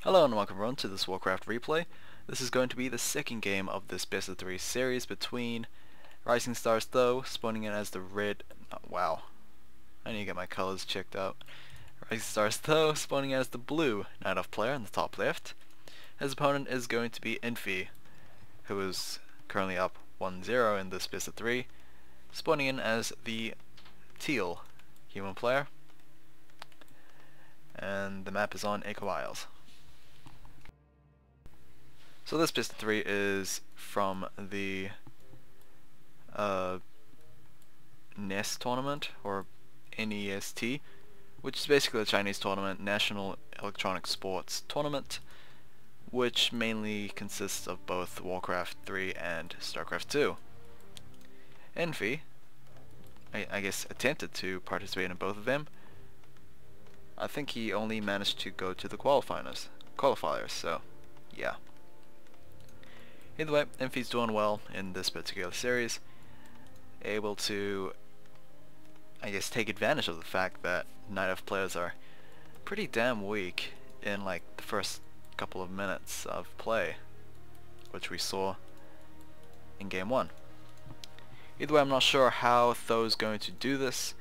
Hello and welcome everyone to this Warcraft replay. This is going to be the second game of this best of 3 series between Rising Stars Though, spawning in as the red... wow. I need to get my colors checked out. Rising Stars Though, spawning in as the blue Night Elf player in the top left. His opponent is going to be Infi, who is currently up 1-0 in this best of 3, spawning in as the teal human player. And the map is on Echo Isles. So this best of 3 is from the NEST tournament, or NEST, which is basically a Chinese tournament, National Electronic Sports Tournament, which mainly consists of both Warcraft 3 and StarCraft 2. Infi, I guess, attempted to participate in both of them. I think he only managed to go to the qualifiers, so yeah. Either way, Infi's doing well in this particular series, able to, I guess, take advantage of the fact that Night Elf players are pretty damn weak in like the first couple of minutes of play, which we saw in game 1. Either way, I'm not sure how Tho's going to do this.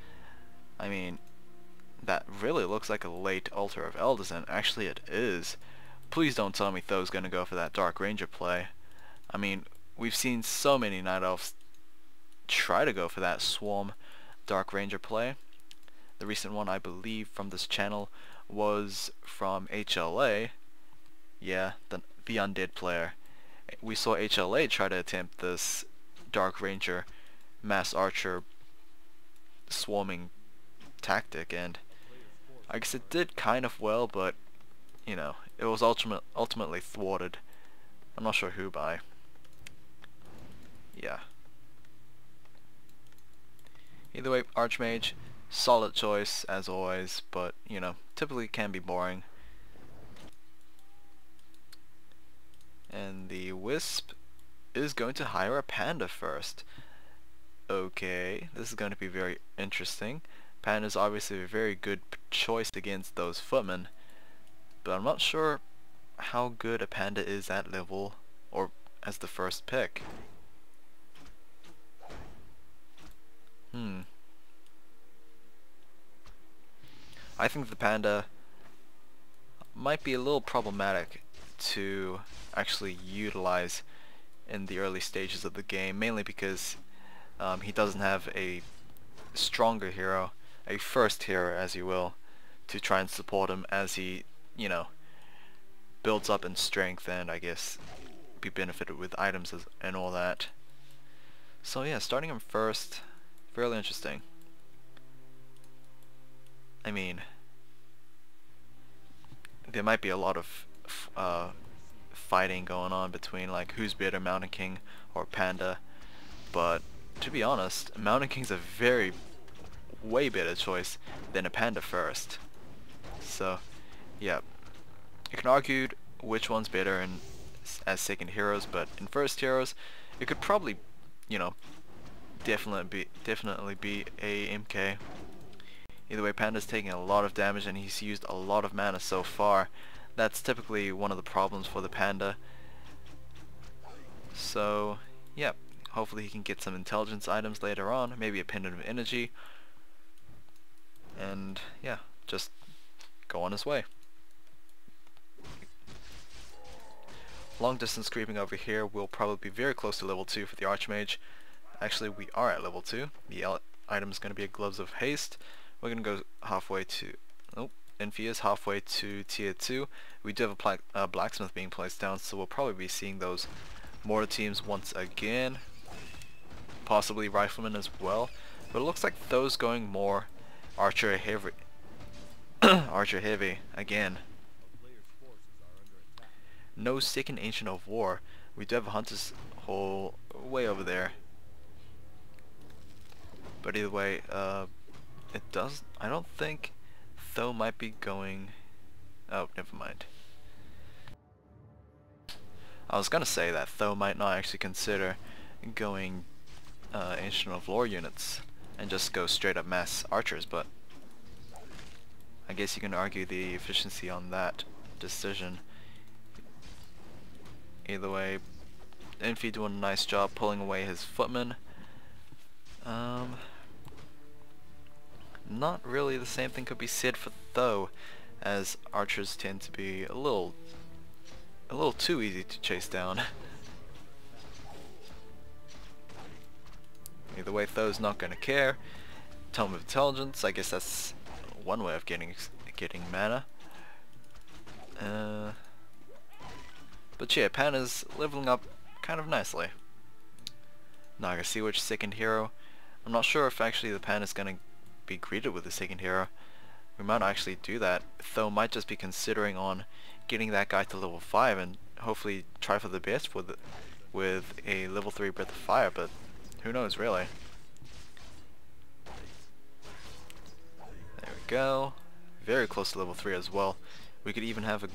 I mean, that really looks like a late Altar of Elders, and actually it is. Please don't tell me Tho's going to go for that Dark Ranger play. I mean, we've seen so many Night Elves try to go for that Swarm Dark Ranger play. The recent one, I believe, from this channel was from HLA. Yeah, the Undead player. We saw HLA try to attempt this Dark Ranger Mass Archer swarming tactic, and I guess it did kind of well, but you know, it was ultimately thwarted. I'm not sure who by. Yeah. Either way, Archmage, solid choice as always, but you know, typically can be boring. And the Wisp is going to hire a Panda first. Okay, this is going to be very interesting. Panda is obviously a very good choice against those footmen, but I'm not sure how good a Panda is at level or as the first pick. I think the Panda might be a little problematic to actually utilize in the early stages of the game, mainly because he doesn't have a stronger hero, a first hero as you will, to try and support him as he, you know, builds up in strength and I guess be benefited with items and all that. So yeah, starting him first, fairly interesting. I mean, there might be a lot of fighting going on between like who's better, Mountain King or Panda, but to be honest, Mountain King's a way better choice than a Panda first. So yeah, you can argue which one's better as second heroes, but in first heroes it could probably, you know, definitely be a MK. Either way, Panda's taking a lot of damage and he's used a lot of mana so far. That's typically one of the problems for the Panda. So yeah, hopefully he can get some intelligence items later on, maybe a pendant of energy, and yeah, just go on his way. Long distance creeping over here will probably be very close to level 2 for the Archmage. Actually, we are at level 2. The item is going to be a Gloves of Haste. We're going to go halfway to... Nope. Infi is halfway to tier 2. We do have a blacksmith being placed down, so we'll probably be seeing those mortar teams once again. Possibly riflemen as well. But it looks like those going more archer heavy. Archer heavy again. No second Ancient of War. We do have a Hunter's Hole way over there. But either way, I don't think Tho might be going... Oh, never mind. I was gonna say that Tho might not actually consider going Ancient of Lore units and just go straight up mass archers, but I guess you can argue the efficiency on that decision. Either way, Infi doing a nice job pulling away his footman. Not really the same thing could be said for Tho, as archers tend to be a little too easy to chase down. Either way, Tho's not gonna care. Tome of Intelligence, I guess that's one way of getting mana. But yeah, Panda's leveling up kind of nicely. Now I can see which second hero. I'm not sure if actually the Panda's gonna be greeted with the second hero. We might actually do that. Tho might just be considering on getting that guy to level 5 and hopefully try for the best with a level 3 Breath of Fire, but who knows really. There we go. Very close to level 3 as well. We could even have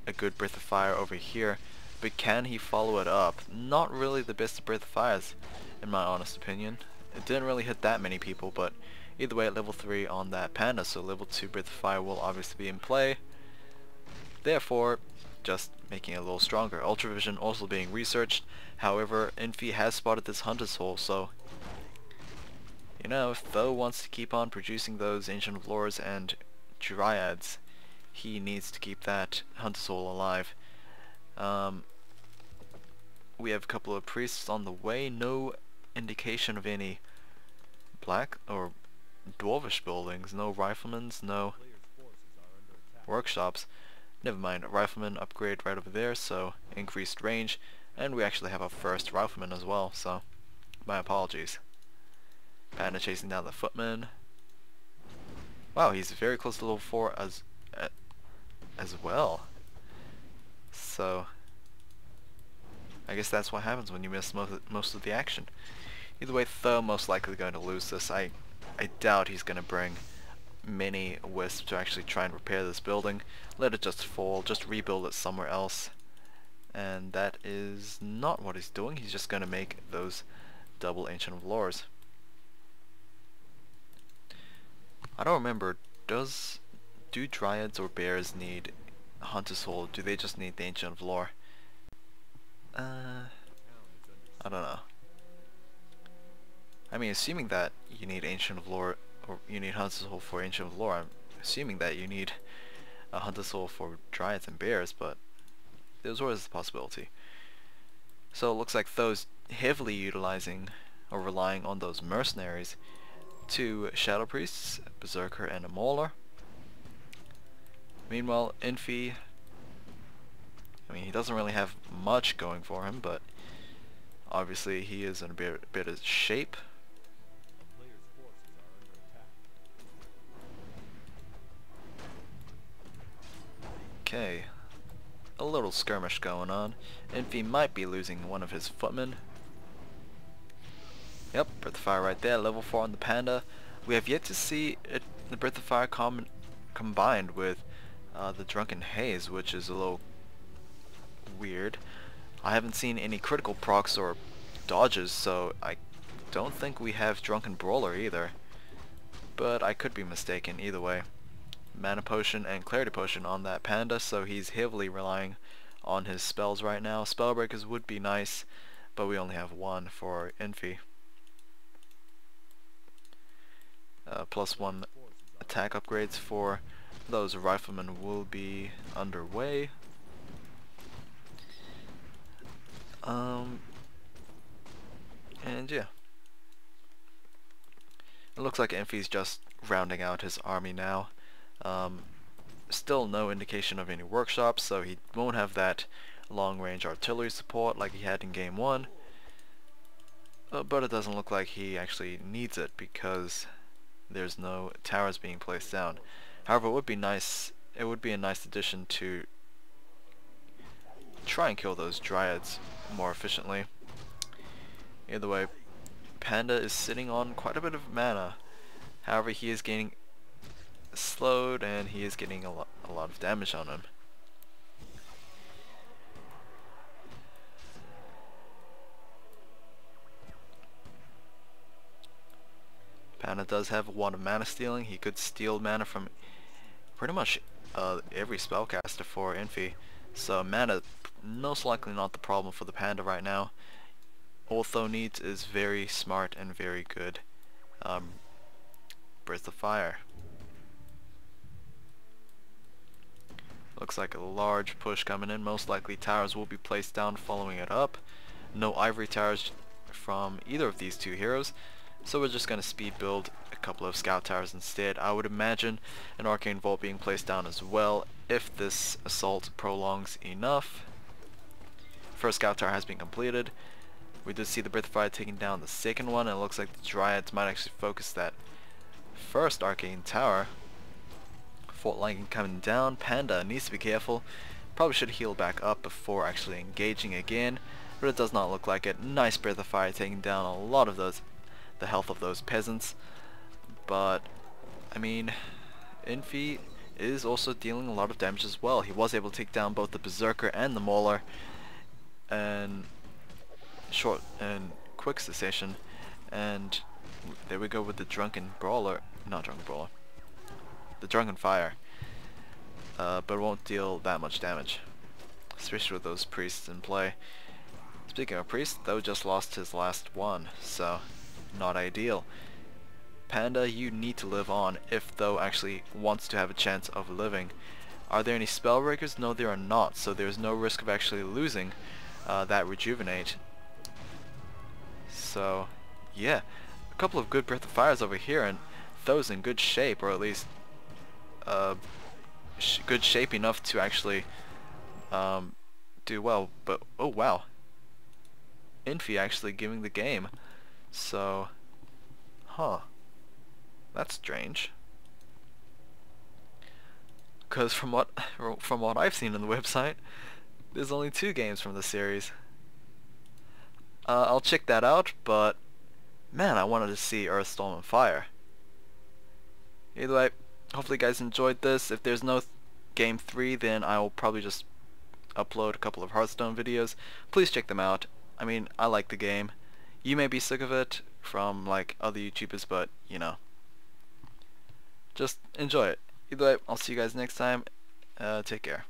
a good Breath of Fire over here, but can he follow it up? Not really the best of Breath of Fires, in my honest opinion. It didn't really hit that many people, but either way at level 3 on that Panda, so level 2 Breath of Fire will obviously be in play. Therefore, just making it a little stronger. Ultra Vision also being researched. However, Infi has spotted this Hunter's Hole, so you know, if Tho wants to keep on producing those Ancient of Lores and Dryads, he needs to keep that Hunter's Hole alive. We have a couple of priests on the way. No indication of any black or dwarvish buildings. No riflemen's, no workshops. Never mind, rifleman upgrade right over there, so increased range, and we actually have our first rifleman as well, so my apologies. Panda chasing down the footman. Wow, he's very close to level 4 as well. So I guess that's what happens when you miss most of the action. Either way, Tho most likely going to lose this. I doubt he's going to bring many wisps to actually try and repair this building. Let it just fall, just rebuild it somewhere else. And that is not what he's doing. He's just going to make those double Ancient of Lores. I don't remember, do Dryads or Bears need Hunter's Hole? Do they just need the Ancient of Lore? I don't know. I mean, assuming that you need Ancient of Lore, or you need Hunter's Hole for Ancient of Lore, I'm assuming that you need a Hunter's Hole for Dryads and Bears, but there's always a possibility. So it looks like Tho's heavily utilizing or relying on those mercenaries, 2 Shadow Priests, Berserker and a Mauler. Meanwhile, Infi, I mean, he doesn't really have much going for him, but obviously he is in a bit of shape. Okay, a little skirmish going on. Infi might be losing one of his footmen. Yep, Breath of Fire right there, level 4 on the Panda. We have yet to see the Breath of Fire combined with the Drunken Haze, which is a little weird. I haven't seen any critical procs or dodges, so I don't think we have Drunken Brawler either. But I could be mistaken either way. Mana Potion and Clarity Potion on that Panda, so he's heavily relying on his spells right now. Spellbreakers would be nice, but we only have 1 for Infi. +1 attack upgrades for those riflemen will be underway. And yeah. It looks like Infi's just rounding out his army now. Still no indication of any workshops, so he won't have that long-range artillery support like he had in Game 1. But it doesn't look like he actually needs it because there's no towers being placed down. However, it would be nice. It would be a nice addition to try and kill those Dryads more efficiently. Either way, Panda is sitting on quite a bit of mana. However, he is getting slowed and he is getting a lot of damage on him. Panda does have 1 of mana stealing. He could steal mana from pretty much every spellcaster for Infi. So mana most likely not the problem for the Panda right now. Ortho needs is very smart and very good. Burst of Fire. Looks like a large push coming in. Most likely towers will be placed down following it up. No ivory towers from either of these two heroes, so we're just going to speed build a couple of scout towers instead. I would imagine an arcane vault being placed down as well if this assault prolongs enough. First scout tower has been completed. We did see the Breath of Fire taking down the second one, and it looks like the Dryads might actually focus that first arcane tower. Fort Line coming down. Panda needs to be careful. Probably should heal back up before actually engaging again, but it does not look like it. Nice Breath of Fire taking down a lot of the health of those peasants. But I mean, Infi is also dealing a lot of damage as well. He was able to take down both the Berserker and the Mauler in short and quick succession, and there we go with the Drunken Brawler, not Drunken Brawler, the Drunken Fire, but it won't deal that much damage, especially with those priests in play. Speaking of priests, though, just lost his last one, so not ideal. Panda, you need to live on if though actually wants to have a chance of living. Are there any spell breakers? No, there are not, so there's no risk of actually losing that rejuvenate. So yeah, a couple of good Breath of Fires over here, and those in good shape, or at least good shape enough to actually do well. But oh wow, Infi actually giving the game. So that's strange, because from what I've seen on the website, there's only 2 games from the series. I'll check that out, but man, I wanted to see Earthstorm and Fire. Either way, hopefully you guys enjoyed this. If there's no game 3, then I will probably just upload a couple of Hearthstone videos. Please check them out. I mean, I like the game. You may be sick of it from like other YouTubers, but you know, just enjoy it. Either way, I'll see you guys next time. Take care.